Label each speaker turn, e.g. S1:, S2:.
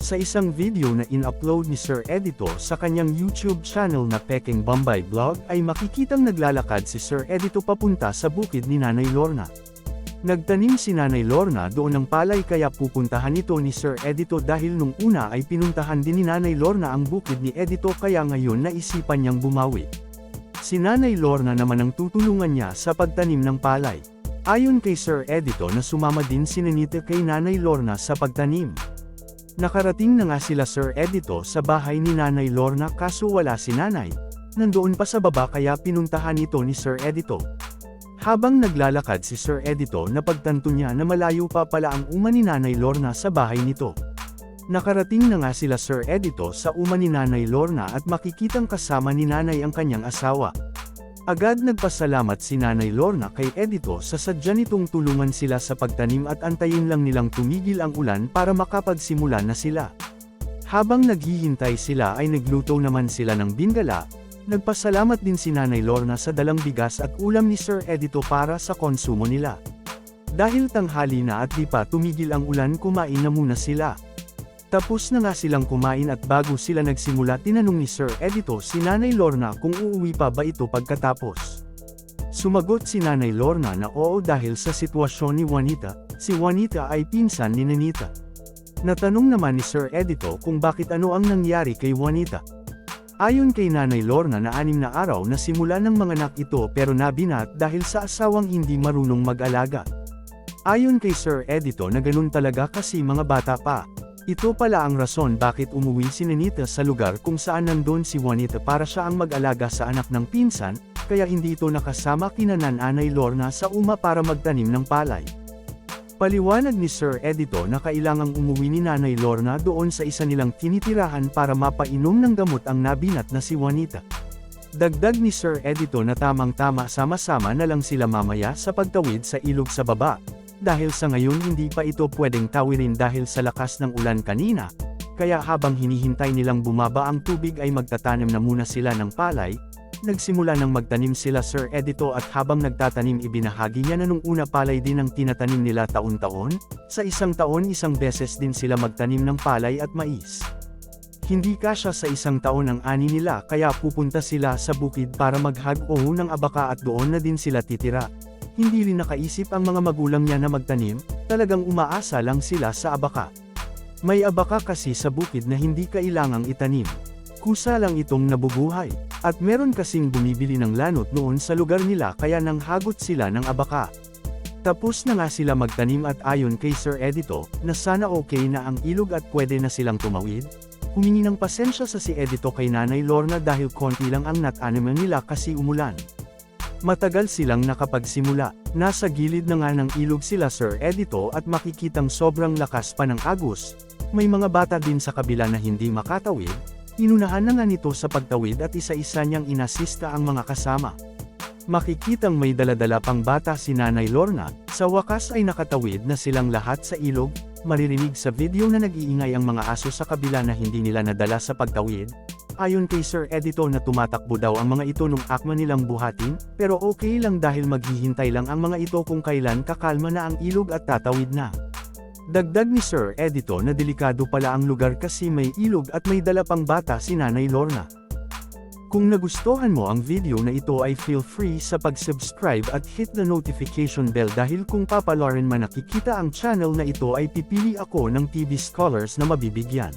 S1: Sa isang video na in-upload ni Sir Edito sa kanyang YouTube channel na Peking Bombay Vlog ay makikitang naglalakad si Sir Edito papunta sa bukid ni Nanay Lorna. Nagtanim si Nanay Lorna doon ng palay kaya pupuntahan ito ni Sir Edito dahil nung una ay pinuntahan din ni Nanay Lorna ang bukid ni Edito kaya ngayon naisipan niyang bumawi. Si Nanay Lorna naman ang tutulungan niya sa pagtanim ng palay. Ayon kay Sir Edito na sumama din si Ninita kay Nanay Lorna sa pagtanim. Nakarating na nga sila Sir Edito sa bahay ni Nanay Lorna kaso wala si Nanay. Nandoon pa sa baba kaya pinuntahan ito ni Sir Edito. Habang naglalakad si Sir Edito napagtanto niya na malayo pa pala ang uma ni Nanay Lorna sa bahay nito. Nakarating na nga sila Sir Edito sa uma ni Nanay Lorna at makikitang kasama ni Nanay ang kanyang asawa. Agad nagpasalamat si Nanay Lorna kay Edito sa sadya nitong tulungan sila sa pagtanim at antayin lang nilang tumigil ang ulan para makapagsimula na sila. Habang naghihintay sila ay nagluto naman sila ng bingala. Nagpasalamat din si Nanay Lorna sa dalang bigas at ulam ni Sir Edito para sa konsumo nila. Dahil tanghali na at di pa tumigil ang ulan kumain na muna sila. Tapos na nga silang kumain at bago sila nagsimula tinanong ni Sir Edito si Nanay Lorna kung uuwi pa ba ito pagkatapos. Sumagot si Nanay Lorna na oo dahil sa sitwasyon ni Juanita, si Juanita ay pinsan ni Ninita. Natanong naman ni Sir Edito kung bakit ano ang nangyari kay Juanita. Ayon kay Nanay Lorna na 6 na araw na simula ng manganak ito pero nabinat dahil sa asawang hindi marunong mag-alaga. Ayon kay Sir Edito na ganun talaga kasi mga bata pa. Ito pala ang rason bakit umuwi si Ninita sa lugar kung saan nandun si Juanita para siya ang mag-alaga sa anak ng pinsan, kaya hindi ito nakasama kina Nanay Lorna sa uma para magtanim ng palay. Paliwanag ni Sir Edito na kailangang umuwi ni Nanay Lorna doon sa isa nilang tinitirahan para mapainom ng gamot ang nabinat na si Juanita. Dagdag ni Sir Edito na tamang-tama sama-sama na lang sila mamaya sa pagtawid sa ilog sa baba. Dahil sa ngayon hindi pa ito pwedeng tawirin dahil sa lakas ng ulan kanina, kaya habang hinihintay nilang bumaba ang tubig ay magtatanim na muna sila ng palay. Nagsimula ng magtanim sila Sir Edito at habang nagtatanim ibinahagi niya na nung una palay din ang tinatanim nila taon-taon, sa isang taon isang beses din sila magtanim ng palay at mais. Hindi kasya sa isang taon ang ani nila kaya pupunta sila sa bukid para maghag-o ng abaka at doon na din sila titira. Hindi rin nakaisip ang mga magulang niya na magtanim, talagang umaasa lang sila sa abaka. May abaka kasi sa bukid na hindi kailangang itanim. Kusa lang itong nabubuhay, at meron kasing bumibili ng lanot noon sa lugar nila kaya nanghagot sila ng abaka. Tapos na nga sila magtanim at ayon kay Sir Edito, na sana okay na ang ilog at pwede na silang tumawid, humingi ng pasensya sa si Edito kay Nanay Lorna dahil konti lang ang nat-animal nila kasi umulan. Matagal silang nakapagsimula, nasa gilid na nga ng ilog sila Sir Edito at makikitang sobrang lakas pa ng agos, may mga bata din sa kabila na hindi makatawid, inunahan na nga nito sa pagtawid at isa-isa niyang inasista ang mga kasama. Makikitang may daladala pang bata si Nanay Lorna, sa wakas ay nakatawid na silang lahat sa ilog, maririnig sa video na nag-iingay ang mga aso sa kabila na hindi nila nadala sa pagtawid. Ayon kay Sir Edito na tumatakbo daw ang mga ito nung akma nilang buhatin, pero okay lang dahil maghihintay lang ang mga ito kung kailan kakalma na ang ilog at tatawid na. Dagdag ni Sir Edito na delikado pala ang lugar kasi may ilog at may dala pang bata si Nanay Lorna. Kung nagustuhan mo ang video na ito ay feel free sa pag-subscribe at hit the notification bell dahil kung papalarin man nakikita ang channel na ito ay pipili ako ng TV scholars na mabibigyan.